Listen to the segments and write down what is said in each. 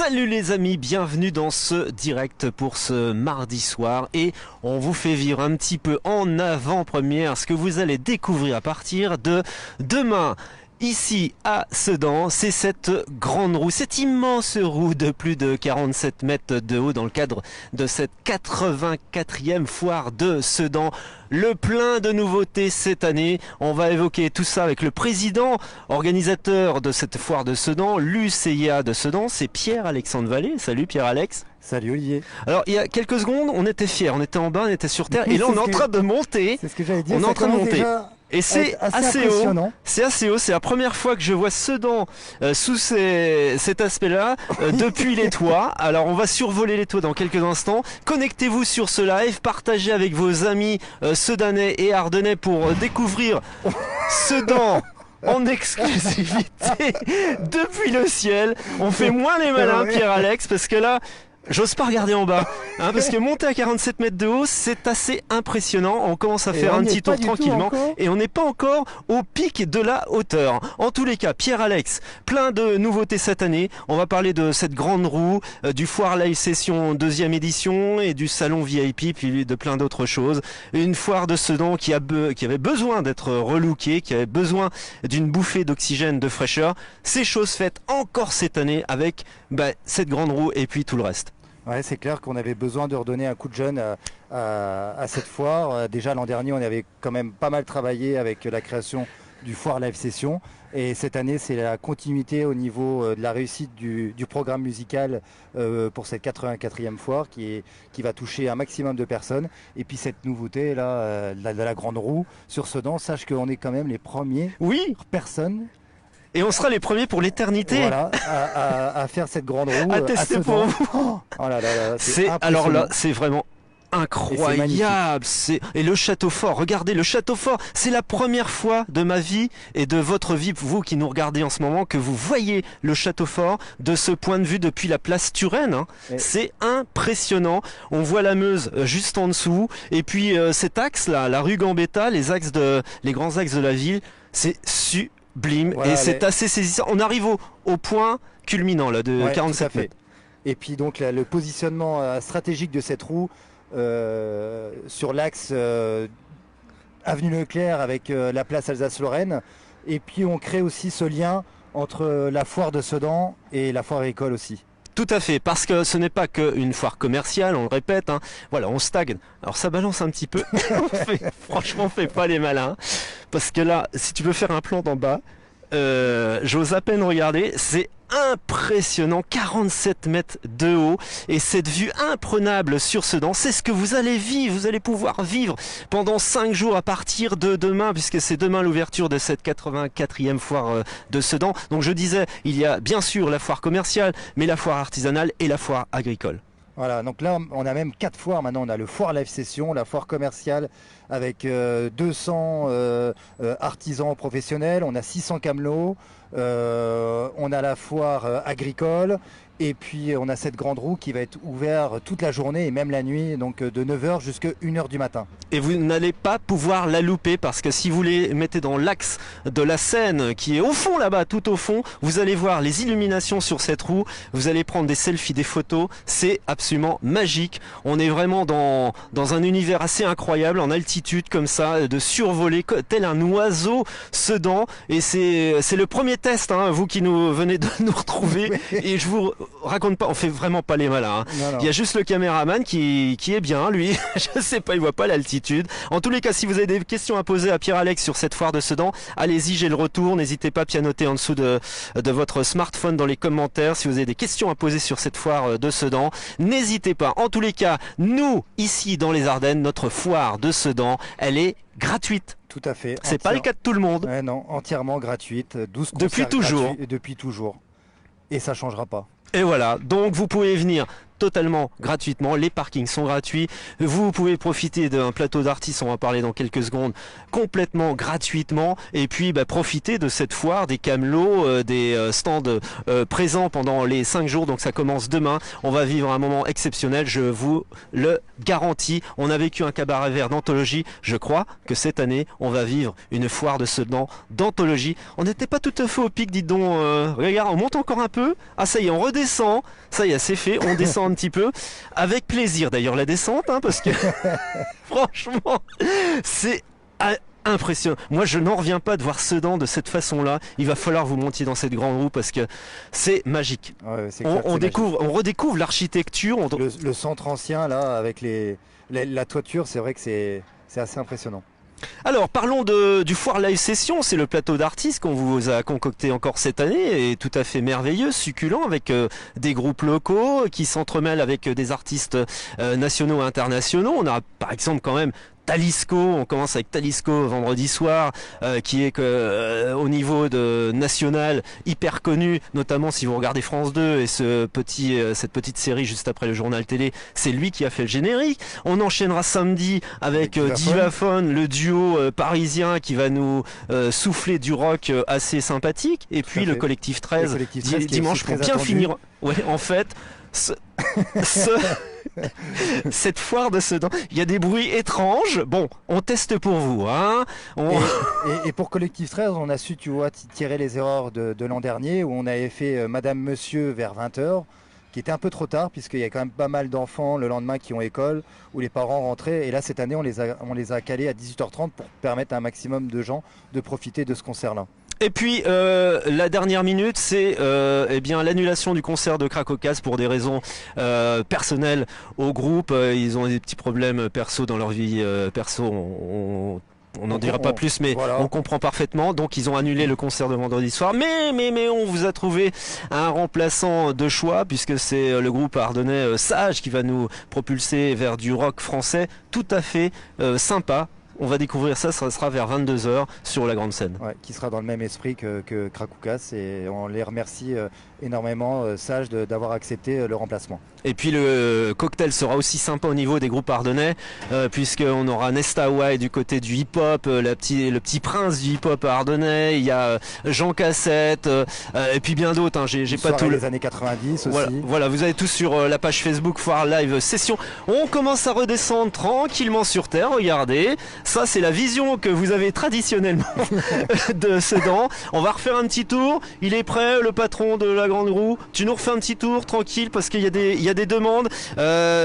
Salut les amis, bienvenue dans ce direct pour ce mardi soir et on vous fait vivre un petit peu en avant-première ce que vous allez découvrir à partir de demain. Ici à Sedan, c'est cette grande roue, cette immense roue de plus de 47 mètres de haut dans le cadre de cette 84e foire de Sedan. Le plein de nouveautés cette année. On va évoquer tout ça avec le président, organisateur de cette foire de Sedan, l'UCIA de Sedan, c'est Pierre-Alexandre Vallée. Salut Pierre-Alex. Salut Olivier. Alors il y a quelques secondes, on était fiers, on était en bas, on était sur terre et là on est en train de monter. C'est ce que j'allais dire. On est en train de monter. Et c'est assez haut, c'est la première fois que je vois Sedan sous cet aspect-là, depuis les toits. Alors on va survoler les toits dans quelques instants. Connectez-vous sur ce live, partagez avec vos amis sedanais et ardennais pour découvrir Sedan en exclusivité depuis le ciel. On fait moins les malins, Pierre-Alex, parce que là... J'ose pas regarder en bas, hein, parce que monter à 47 mètres de haut, c'est assez impressionnant. On commence à faire un petit tour tranquillement et on n'est pas encore au pic de la hauteur. En tous les cas, Pierre-Alex, plein de nouveautés cette année. On va parler de cette grande roue, du Foire Live Session 2e édition et du salon VIP, puis de plein d'autres choses. Une foire de Sedan qui avait besoin d'être relookée, qui avait besoin d'une bouffée d'oxygène, de fraîcheur. Ces choses faites encore cette année avec cette grande roue et puis tout le reste. Ouais, c'est clair qu'on avait besoin de redonner un coup de jeune à cette foire. Déjà l'an dernier, on avait quand même pas mal travaillé avec la création du Foire Live Session. Et cette année, c'est la continuité au niveau de la réussite du programme musical pour cette 84e foire qui va toucher un maximum de personnes. Et puis cette nouveauté là, de la grande roue sur Sedan, sache qu'on est quand même les premiers personnes. Et on sera les premiers pour l'éternité. Voilà, à faire cette grande roue. À tester pour vous. Oh là là, alors là, c'est vraiment incroyable. Et le château fort, regardez le château fort. C'est la première fois de ma vie et de votre vie, vous qui nous regardez en ce moment, que vous voyez le château fort de ce point de vue depuis la place Turenne. Hein. C'est impressionnant. On voit la Meuse juste en dessous. Et puis cet axe là, la rue Gambetta, les grands axes de la ville, c'est sublime. Voilà, et c'est assez saisissant. On arrive au point culminant là, de 47 mètres. Et puis donc le positionnement stratégique de cette roue sur l'axe avenue Leclerc avec la place Alsace-Lorraine. Et puis on crée aussi ce lien entre la foire de Sedan et la foire agricole aussi. Tout à fait, parce que ce n'est pas qu'une foire commerciale, on le répète, hein. Voilà, on stagne. Alors ça balance un petit peu, franchement, fais pas les malins, parce que là, si tu veux faire un plan d'en bas, j'ose à peine regarder, c'est impressionnant, 47 mètres de haut et cette vue imprenable sur Sedan, c'est ce que vous allez vivre, vous allez pouvoir vivre pendant 5 jours à partir de demain, puisque c'est demain l'ouverture de cette 84e foire de Sedan. Donc je disais, il y a bien sûr la foire commerciale, mais la foire artisanale et la foire agricole. Voilà, donc là on a même 4 foires maintenant. On a le Foire Live Session, la foire commerciale avec 200 artisans professionnels, on a 600 camelots, on a la foire agricole et puis on a cette grande roue qui va être ouverte toute la journée et même la nuit, donc de 9h jusqu'à 1h du matin. Et vous n'allez pas pouvoir la louper parce que si vous les mettez dans l'axe de la Seine qui est au fond là-bas, tout au fond, vous allez voir les illuminations sur cette roue, vous allez prendre des selfies, des photos, c'est absolument magique. On est vraiment dans un univers assez incroyable, en altitude comme ça, de survoler tel un oiseau Sedan. Et c'est le premier test, hein, vous qui venez de nous retrouver. Et je vous raconte pas, on fait vraiment pas les malins. Hein. Non. Il y a juste le caméraman qui est bien, lui. Je sais pas, il voit pas l'altitude. En tous les cas, si vous avez des questions à poser à Pierre-Alex sur cette foire de Sedan, allez-y, j'ai le retour. N'hésitez pas à pianoter en dessous de votre smartphone dans les commentaires. Si vous avez des questions à poser sur cette foire de Sedan, n'hésitez pas. En tous les cas, nous, ici dans les Ardennes, notre foire de Sedan, elle est gratuite. Tout à fait. C'est pas le cas de tout le monde. Ouais, non, entièrement gratuite. 12 depuis toujours. Depuis toujours. Et ça changera pas. Et voilà, donc vous pouvez venir totalement gratuitement. Les parkings sont gratuits. Vous pouvez profiter d'un plateau d'artistes, on va en parler dans quelques secondes, complètement gratuitement. Et puis profiter de cette foire, des camelots, des stands présents pendant les 5 jours. Donc ça commence demain. On va vivre un moment exceptionnel, je vous le garantis. On a vécu un cabaret vert d'anthologie. Je crois que cette année, on va vivre une foire de Sedan d'anthologie. On n'était pas tout à fait au pic, dites donc. Regarde, on monte encore un peu. Ah ça y est, on redescend. Ça y est, c'est fait. On descend un petit peu. Avec plaisir d'ailleurs la descente, parce que franchement, c'est impressionnant. Moi, je n'en reviens pas de voir Sedan de cette façon-là. Il va falloir vous monter dans cette grande roue parce que c'est magique. Ouais, on redécouvre l'architecture. Le centre ancien là, avec la toiture, c'est vrai que c'est assez impressionnant. Alors parlons du Foire Live Session, c'est le plateau d'artistes qu'on vous a concocté encore cette année et tout à fait merveilleux, succulent avec des groupes locaux qui s'entremêlent avec des artistes nationaux et internationaux. On a par exemple quand même Talisco, on commence avec Talisco vendredi soir, qui est au niveau national hyper connu, notamment si vous regardez France 2 et cette petite série juste après le journal télé, c'est lui qui a fait le générique. On enchaînera samedi avec Divaphone, le duo parisien qui va nous souffler du rock assez sympathique, et puis le collectif 13, dimanche pour bien finir. Ouais, en fait, cette foire de Sedan, il y a des bruits étranges. Bon, on teste pour vous, Et pour Collectif 13, on a su, tu vois, tirer les erreurs de l'an dernier où on avait fait Madame Monsieur vers 20h, qui était un peu trop tard puisqu'il y a quand même pas mal d'enfants le lendemain qui ont école, où les parents rentraient. Et là, cette année, on les a calés à 18h30 pour permettre à un maximum de gens de profiter de ce concert-là. Et puis la dernière minute, c'est l'annulation du concert de Cracocas pour des raisons personnelles au groupe. Ils ont des petits problèmes perso dans leur vie perso. On n'en dira pas plus, mais voilà. On comprend parfaitement. Donc ils ont annulé le concert de vendredi soir. Mais on vous a trouvé un remplaçant de choix, puisque c'est le groupe ardennais Sage qui va nous propulser vers du rock français tout à fait sympa. On va découvrir ça sera vers 22h sur la grande scène. Ouais, qui sera dans le même esprit que Cracoucas, et on les remercie énormément, Sage, d'avoir accepté le remplacement. Et puis le cocktail sera aussi sympa au niveau des groupes ardennais, puisqu'on aura Nesta Hawaii du côté du hip-hop, le petit prince du hip-hop ardennais, il y a Jean Cassette, et puis bien d'autres, j'ai pas tout les années 90 aussi. Voilà, vous avez tout sur la page Facebook Foire Live Session. On commence à redescendre tranquillement sur terre, regardez. Ça, c'est la vision que vous avez traditionnellement de Sedan. On va refaire un petit tour. Il est prêt, le patron de la grande roue. Tu nous refais un petit tour, tranquille, parce qu'il y a des demandes.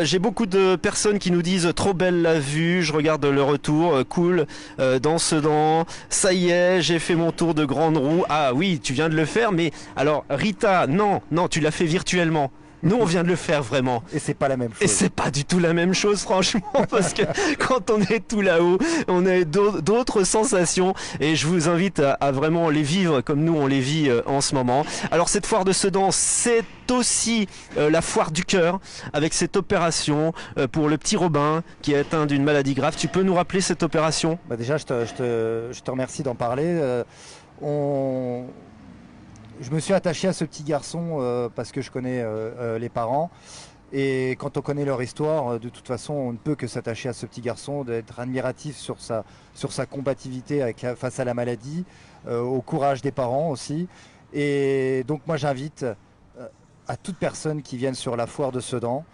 J'ai beaucoup de personnes qui nous disent trop belle la vue. Je regarde le retour, cool, dans Sedan. Ça y est, j'ai fait mon tour de grande roue. Ah oui, tu viens de le faire, mais alors Rita, non, tu l'as fait virtuellement. Nous, on vient de le faire vraiment. Et c'est pas la même chose. Et c'est pas du tout la même chose, franchement, parce que quand on est tout là-haut, on a d'autres sensations. Et je vous invite à vraiment les vivre comme nous, on les vit en ce moment. Alors, cette foire de Sedan, c'est aussi la foire du cœur, avec cette opération pour le petit Robin qui est atteint d'une maladie grave. Tu peux nous rappeler cette opération ? Déjà, je te remercie d'en parler. Je me suis attaché à ce petit garçon parce que je connais les parents, et quand on connaît leur histoire, de toute façon on ne peut que s'attacher à ce petit garçon, d'être admiratif sur sa combativité face à la maladie, au courage des parents aussi. Et donc moi j'invite à toute personne qui vienne sur la foire de Sedan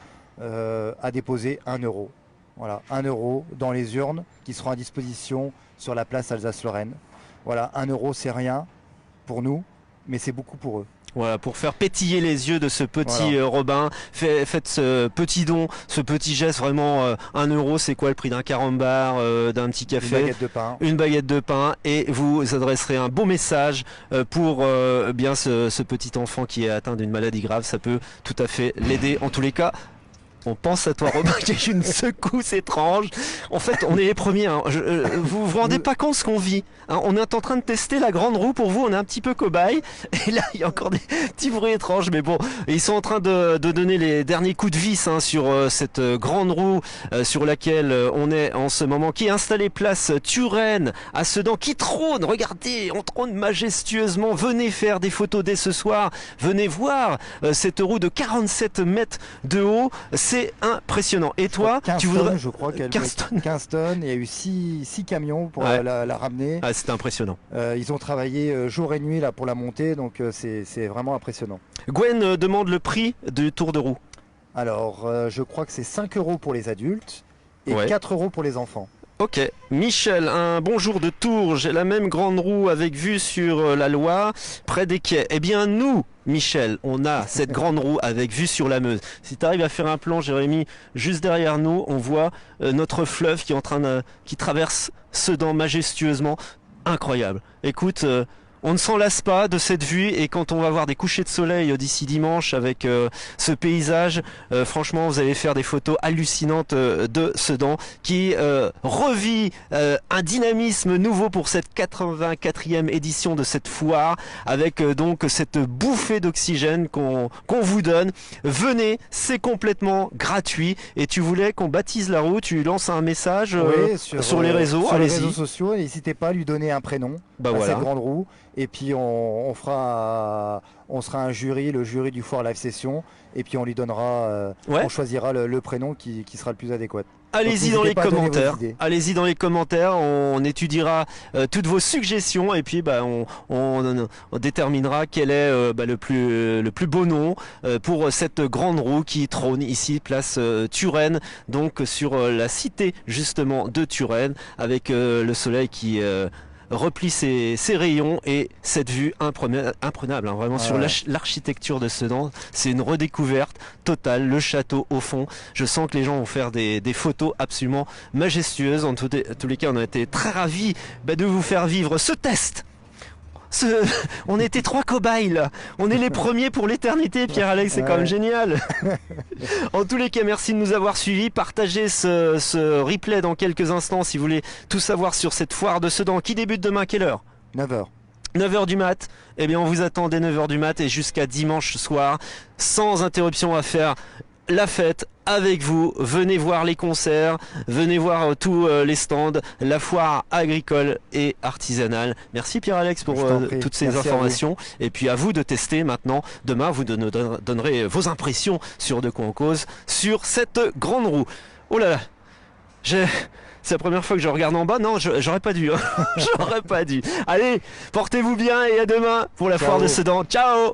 à déposer 1 euro. Voilà, 1 euro dans les urnes qui seront à disposition sur la place Alsace-Lorraine. Voilà, 1 euro, c'est rien pour nous, mais c'est beaucoup pour eux. Voilà, pour faire pétiller les yeux de ce petit Robin, faites ce petit don, ce petit geste, vraiment 1 euro, c'est quoi le prix d'un carambar, d'un petit café, une baguette de pain, et vous adresserez un beau message pour bien ce petit enfant qui est atteint d'une maladie grave. Ça peut tout à fait l'aider. En tous les cas, On pense à toi, Robin, qui a eu une secousse étrange. En fait, on est les premiers. Hein. Vous vous rendez pas compte ce qu'on vit. Hein. On est en train de tester la grande roue pour vous. On est un petit peu cobaye. Et là, il y a encore des petits bruits étranges. Mais bon, ils sont en train de donner les derniers coups de vis hein, sur cette grande roue sur laquelle on est en ce moment, qui est installée place Turenne à Sedan, qui trône. Regardez, on trône majestueusement. Venez faire des photos dès ce soir. Venez voir cette roue de 47 mètres de haut. C'est impressionnant. Et toi, tu voudrais... Je crois qu'elle 15 tonnes. Il y a eu 6 camions pour la ramener. Ah, c'était impressionnant. Ils ont travaillé jour et nuit là pour la monter, donc c'est vraiment impressionnant. Gwen demande le prix du tour de roue. Alors, je crois que c'est 5 € pour les adultes et 4 € pour les enfants. Ok, Michel, un bonjour de Tours, j'ai la même grande roue avec vue sur la Loire, près des quais. Eh bien nous, Michel, on a cette grande roue avec vue sur la Meuse. Si tu arrives à faire un plan, Jérémy, juste derrière nous, on voit notre fleuve qui est en train qui traverse Sedan majestueusement. Incroyable. Écoute, on ne s'en lasse pas de cette vue et quand on va voir des couchers de soleil d'ici dimanche avec ce paysage, franchement vous allez faire des photos hallucinantes de Sedan qui revit un dynamisme nouveau pour cette 84e édition de cette foire avec donc cette bouffée d'oxygène qu'on vous donne. Venez, c'est complètement gratuit et tu voulais qu'on baptise la roue, tu lances un message sur les réseaux. Sur les réseaux sociaux, n'hésitez pas à lui donner un prénom à cette grande roue. Et puis on sera un jury, le jury du Foire Live Session, et puis on lui donnera, on choisira le prénom qui sera le plus adéquat. Allez-y dans les commentaires. Allez-y dans les commentaires. On étudiera toutes vos suggestions et puis on déterminera quel est le plus beau nom pour cette grande roue qui trône ici place Turenne, donc sur la cité justement de Turenne, avec le soleil qui replie ses rayons et cette vue imprenable hein, vraiment sur l'architecture de Sedan. C'est une redécouverte totale, le château au fond. Je sens que les gens vont faire des photos absolument majestueuses. En tous les cas, on a été très ravis de vous faire vivre ce test. On était 3 cobayes là. On est les premiers pour l'éternité, Pierre-Alex, c'est quand même génial. En tous les cas, merci de nous avoir suivis. Partagez ce replay dans quelques instants si vous voulez tout savoir sur cette foire de Sedan qui débute demain. Quelle heure? 9h. 9h du mat. Eh bien, on vous attend dès 9h du mat et jusqu'à dimanche soir, sans interruption à faire la fête avec vous. Venez voir les concerts, venez voir tous les stands, la foire agricole et artisanale. Merci Pierre-Alex pour toutes ces informations. Et puis à vous de tester maintenant. Demain, vous nous donnerez vos impressions sur De quoi on cause sur cette grande roue. Oh là là, c'est la première fois que je regarde en bas. Non, j'aurais pas dû. Hein. J'aurais pas dû. Allez, portez-vous bien et à demain pour la foire de Sedan. Ciao!